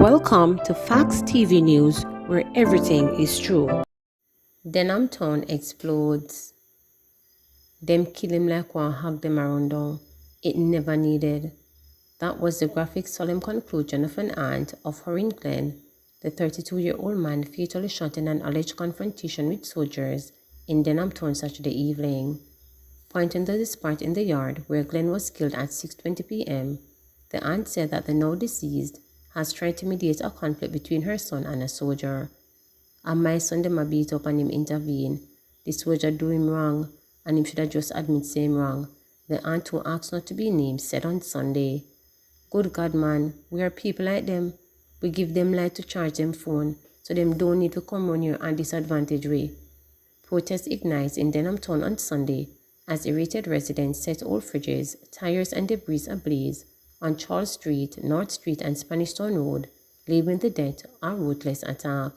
Welcome to Facts TV News, where everything is true. Denham town explodes. Them kill him like one hug them around down. It never needed. That was the graphic solemn conclusion of an aunt of Horin Glen, the 32-year-old man fatally shot in an alleged confrontation with soldiers in Denham town Saturday evening. Pointing to the spot in the yard where Glenn was killed at 6:20 p.m., the aunt said that the now deceased has tried to mediate a conflict between her son and a soldier. And my son dem a beat up and him intervene. The soldier do him wrong, and him should have just admit same wrong, the aunt who asked not to be named said on Sunday. Good God, man, we are people like them. We give them light to charge them phone, so them don't need to come on here and disadvantage way. Protests ignites in Denham town on Sunday as irritated residents set old fridges, tires and debris ablaze on Charles Street, North Street and Spanish Town Road, labeling the death a ruthless attack.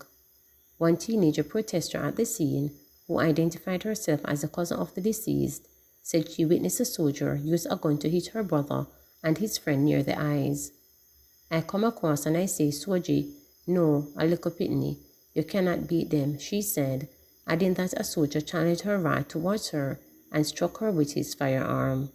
One teenager protester at the scene, who identified herself as the cousin of the deceased, said she witnessed a soldier use a gun to hit her brother and his friend near the eyes. I come across and I say, Soji, no, a little pitney, you cannot beat them, she said, adding that a soldier challenged her right towards her and struck her with his firearm.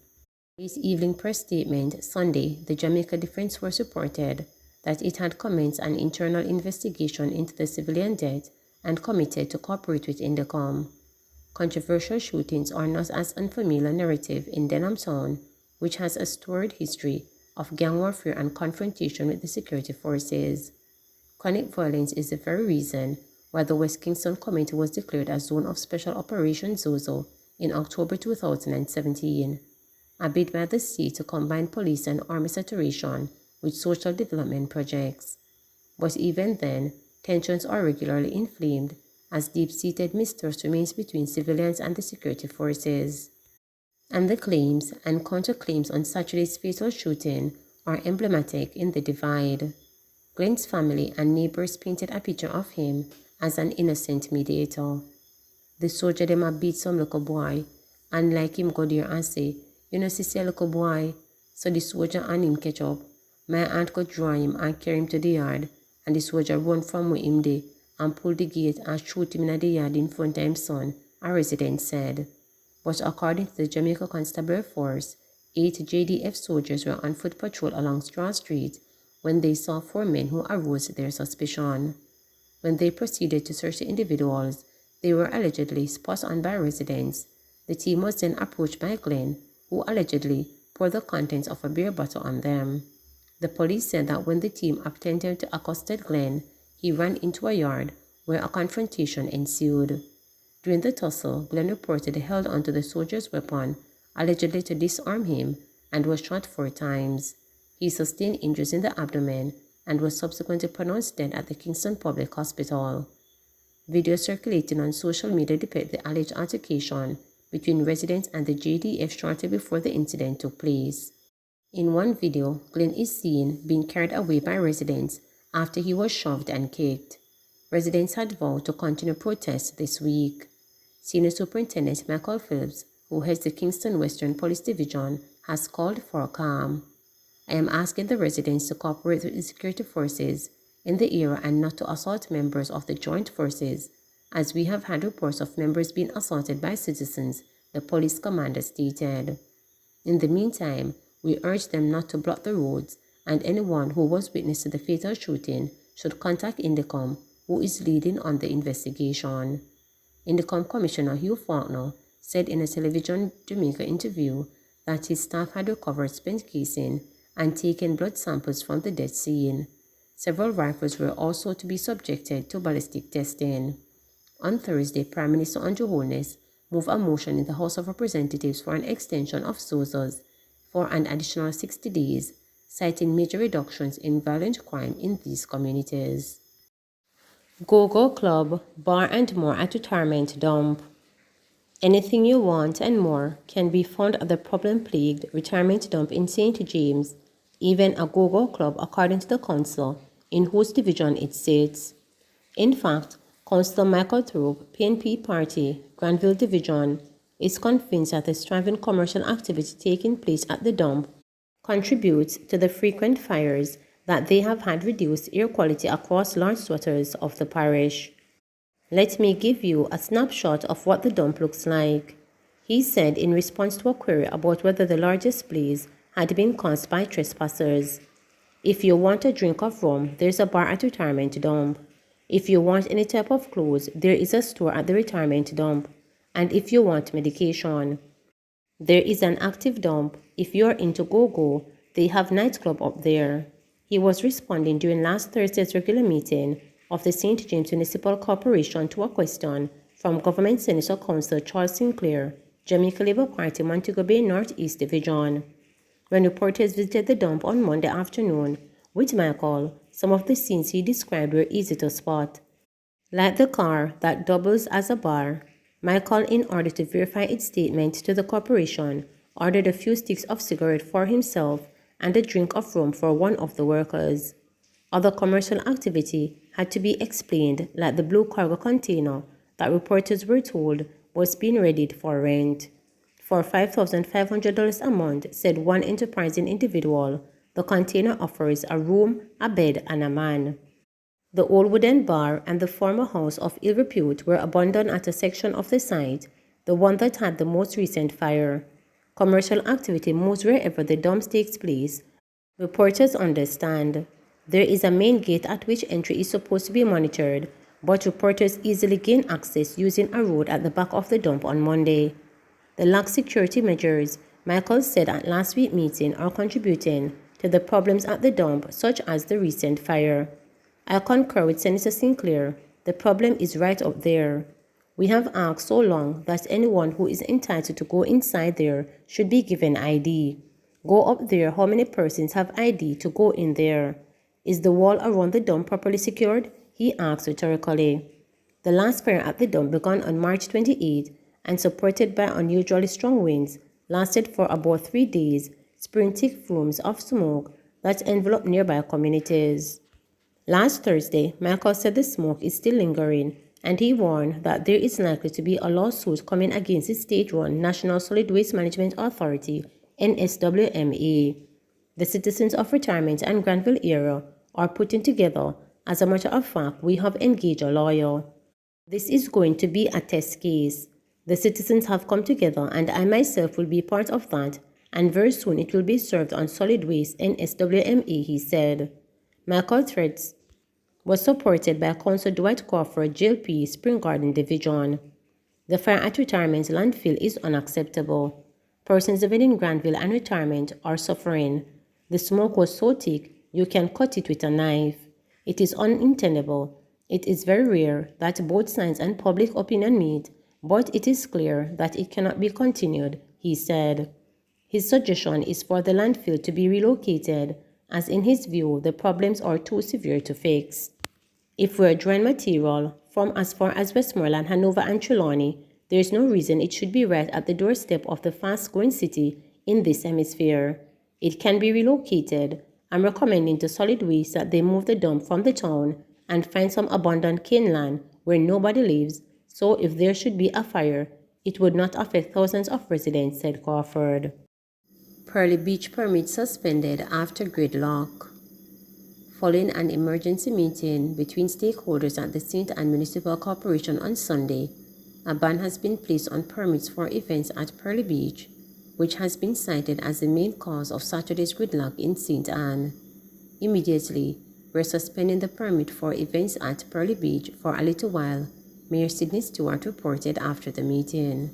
This evening press statement, Sunday, the Jamaica Defense Force reported that it had commenced an internal investigation into the civilian death and committed to cooperate with Indicom. Controversial shootings are not as unfamiliar narrative in Denham town, which has a storied history of gang warfare and confrontation with the security forces. Chronic violence is the very reason why the West Kingston Community was declared a zone of special operations Zozo in October 2017. A bid by the state to combine police and army saturation with social development projects. But even then, tensions are regularly inflamed as deep-seated mistrust remains between civilians and the security forces. And the claims and counterclaims on Saturday's fatal shooting are emblematic in the divide. Glenn's family and neighbors painted a picture of him as an innocent mediator. The soldier dem a beat some little boy, and like him go there and say, you know, see little boy. So the soldier and him catch up. My aunt could draw him and carry him to the yard, and the soldier run from where him dey and pull the gate and shoot him in the yard in front of his son, a resident said. But according to the Jamaica Constabulary Force, 8 JDF soldiers were on foot patrol along Straw Street when they saw 4 men who aroused their suspicion. When they proceeded to search the individuals, they were allegedly spot on by residents. The team was then approached by Glenn, who allegedly poured the contents of a beer bottle on them. The police said that when the team attempted to accost Glenn, he ran into a yard where a confrontation ensued. During the tussle, Glenn reportedly held onto the soldier's weapon, allegedly to disarm him, and was shot 4 times. He sustained injuries in the abdomen and was subsequently pronounced dead at the Kingston Public Hospital. Videos circulating on social media depict the alleged altercation between residents and the JDF shortly before the incident took place. In one video, Glenn is seen being carried away by residents after he was shoved and kicked. Residents had vowed to continue protests this week. Senior Superintendent Michael Phillips, who heads the Kingston Western Police Division, has called for calm. I am asking the residents to cooperate with the security forces in the area and not to assault members of the joint forces, as we have had reports of members being assaulted by citizens, the police commander stated. In the meantime, we urge them not to block the roads, and anyone who was witness to the fatal shooting should contact Indicom, who is leading on the investigation. Indicom Commissioner Hugh Faulkner said in a television Jamaica interview that his staff had recovered spent casing and taken blood samples from the death scene. Several rifles were also to be subjected to ballistic testing. On Thursday, Prime Minister Andrew Holness moved a motion in the House of Representatives for an extension of SOZOs for an additional 60 days, citing major reductions in violent crime in these communities. Go-Go Club, Bar and More at Retirement Dump. Anything you want and more can be found at the problem-plagued retirement dump in St. James, even a Go-Go Club according to the council, in whose division it sits. In fact, Councillor Michael Thorpe, PNP Party, Granville Division, is convinced that the thriving commercial activity taking place at the dump contributes to the frequent fires that they have had reduced air quality across large swaths of the parish. "Let me give you a snapshot of what the dump looks like," he said in response to a query about whether the largest blaze had been caused by trespassers. "If you want a drink of rum, there's a bar at retirement dump. If you want any type of clothes, there is a store at the retirement dump. And if you want medication, there is an active dump. If you're into go-go, they have nightclub up there." He was responding during last Thursday's regular meeting of the St. James Municipal Corporation to a question from Government Senator Councillor Charles Sinclair, Jamaica Labour Party, Montego Bay North East Division. When reporters visited the dump on Monday afternoon with Michael, some of the scenes he described were easy to spot. Like the car that doubles as a bar, Michael, in order to verify its statement to the corporation, ordered a few sticks of cigarette for himself and a drink of rum for one of the workers. Other commercial activity had to be explained, like the blue cargo container that reporters were told was being readied for rent. For $5,500 a month, said one enterprising individual, the container offers a room, a bed, and a man. The old wooden bar and the former house of ill repute were abandoned at a section of the site, the one that had the most recent fire. Commercial activity moves wherever the dump takes place. Reporters understand. There is a main gate at which entry is supposed to be monitored, but reporters easily gain access using a road at the back of the dump on Monday. The lax security measures, Michael said at last week's meeting, are contributing to the problems at the dump, such as the recent fire. "I concur with Senator Sinclair. The problem is right up there. We have asked so long that anyone who is entitled to go inside there should be given ID. Go up there, how many persons have ID to go in there? Is the wall around the dump properly secured?" he asked rhetorically. The last fire at the dump began on March 28 and, supported by unusually strong winds, lasted for about 3 days, spewing thick fumes of smoke that enveloped nearby communities. Last Thursday, Michael said the smoke is still lingering, and he warned that there is likely to be a lawsuit coming against the state-run National Solid Waste Management Authority, NSWMA. The citizens of Retirement and Granville area are putting together. "As a matter of fact, we have engaged a lawyer. This is going to be a test case. The citizens have come together, and I myself will be part of that, and very soon it will be served on solid waste NSWMA," he said. Michael's threats was supported by Councillor Dwight Crawford, JLP, Spring Garden Division. "The fire at Retirement landfill is unacceptable. Persons living in Granville and Retirement are suffering. The smoke was so thick you can cut it with a knife. It is untenable. It is very rare that both sides and public opinion meet, but it is clear that it cannot be continued," he said. His suggestion is for the landfill to be relocated, as in his view the problems are too severe to fix. "If we're drawing material from as far as Westmoreland, Hanover, and Trelawney, there is no reason it should be right at the doorstep of the fast-growing city in this hemisphere. It can be relocated. I'm recommending to Solid Waste that they move the dump from the town and find some abandoned cane land where nobody lives, so if there should be a fire, it would not affect thousands of residents," said Crawford. Pearly Beach permit suspended after gridlock. Following an emergency meeting between stakeholders at the St. Anne Municipal Corporation on Sunday, a ban has been placed on permits for events at Pearly Beach, which has been cited as the main cause of Saturday's gridlock in St. Anne. "Immediately, we're suspending the permit for events at Pearly Beach for a little while," Mayor Sidney Stewart reported after the meeting.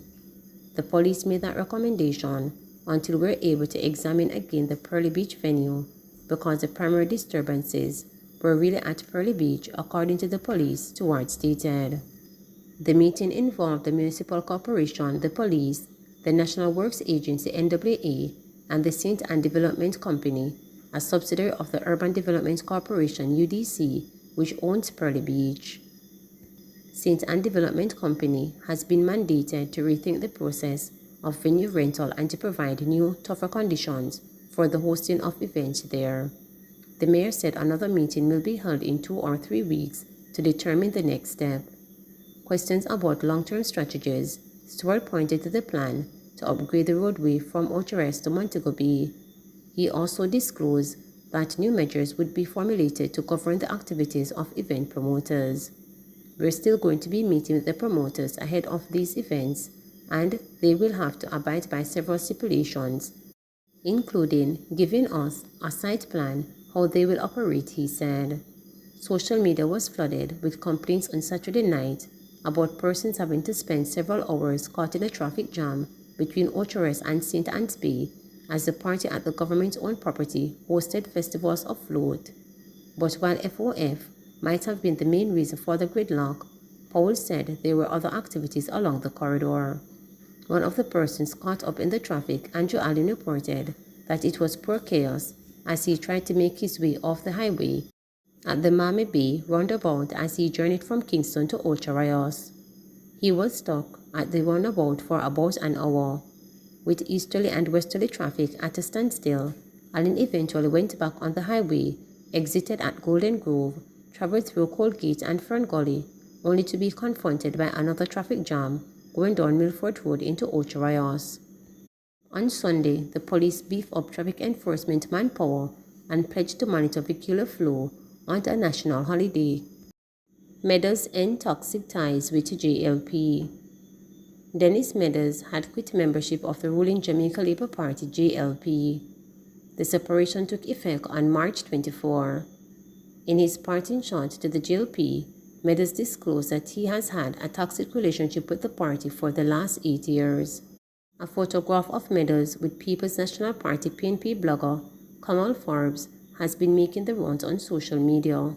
"The police made that recommendation until we're able to examine again the Pearly Beach venue, because the primary disturbances were really at Pearly Beach, according to the police," Stewart stated. The meeting involved the municipal corporation, the police, the National Works Agency NAA, and the St. Anne Development Company, a subsidiary of the Urban Development Corporation UDC, which owns Pearly Beach. St. Anne Development Company has been mandated to rethink the process of venue rental and to provide new, tougher conditions for the hosting of events there. The mayor said another meeting will be held in 2 or 3 weeks to determine the next step. Questions about long-term strategies, Stewart pointed to the plan to upgrade the roadway from Ocherest to Montego Bay. He also disclosed that new measures would be formulated to govern the activities of event promoters. We're still going to be meeting with the promoters ahead of these events, and they will have to abide by several stipulations, including giving us a site plan how they will operate, he said. Social media was flooded with complaints on Saturday night about persons having to spend several hours caught in a traffic jam between Ocherous and St. Anne's Bay as the party at the government's own property hosted festivals of float. But while FOF might have been the main reason for the gridlock, Powell said there were other activities along the corridor. One of the persons caught up in the traffic, Andrew Allen, reported that it was pure chaos as he tried to make his way off the highway at the Miami Bay roundabout as he journeyed from Kingston to Ocho. He was stuck at the roundabout for about an hour. With easterly and westerly traffic at a standstill, Allen eventually went back on the highway, exited at Golden Grove, traveled through Colgate and Fern Gully, only to be confronted by another traffic jam going down Milford Road into Ocho. On Sunday, the police beefed up traffic enforcement manpower and pledged to monitor vehicular flow on a national holiday. Meadows end toxic ties with JLP. Dennis Meadows had quit membership of the ruling Jamaica Labour Party JLP. The separation took effect on March 24. In his parting shot to the JLP, Meadows disclosed that he has had a toxic relationship with the party for the last 8 years. A photograph of Meadows with People's National Party PNP blogger Kamal Forbes has been making the rounds on social media.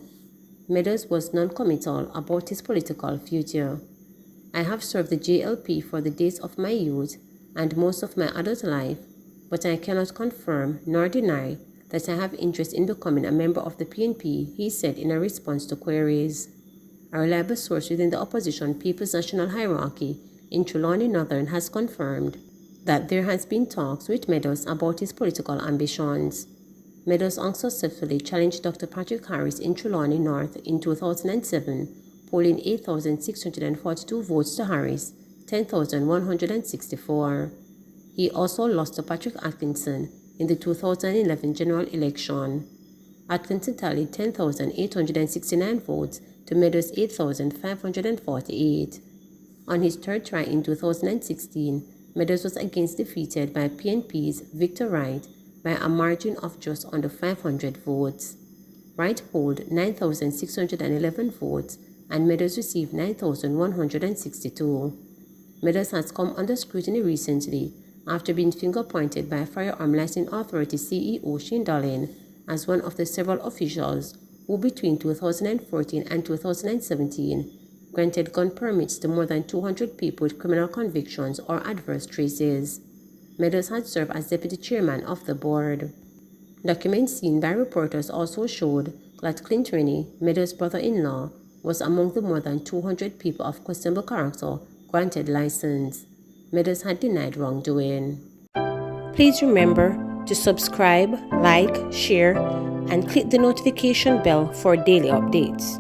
Meadows was non-committal about his political future. I have served the JLP for the days of my youth and most of my adult life, but I cannot confirm nor deny that I have interest in becoming a member of the PNP, he said in a response to queries. A reliable source within the opposition People's National hierarchy in Trelawney Northern has confirmed that there has been talks with Meadows about his political ambitions. Meadows unsuccessfully challenged Dr. Patrick Harris in Trelawney North in 2007, polling 8,642 votes to Harris, 10,164. He also lost to Patrick Atkinson in the 2011 general election. Atkinson tallied 10,869 votes to Meadows' 8,548. On his third try in 2016, Meadows was again defeated by PNP's Victor Wright by a margin of just under 500 votes. Wright polled 9,611 votes and Meadows received 9,162. Meadows has come under scrutiny recently after being finger-pointed by Firearm Licensing Authority CEO Shane Dolan as one of the several officials who between 2014 and 2017 granted gun permits to more than 200 people with criminal convictions or adverse traces. Meadows had served as deputy chairman of the board. Documents seen by reporters also showed that Clint Rennie, Meadows' brother-in-law, was among the more than 200 people of questionable character granted license. Meadows had denied wrongdoing. Please remember to subscribe, like, share, and click the notification bell for daily updates.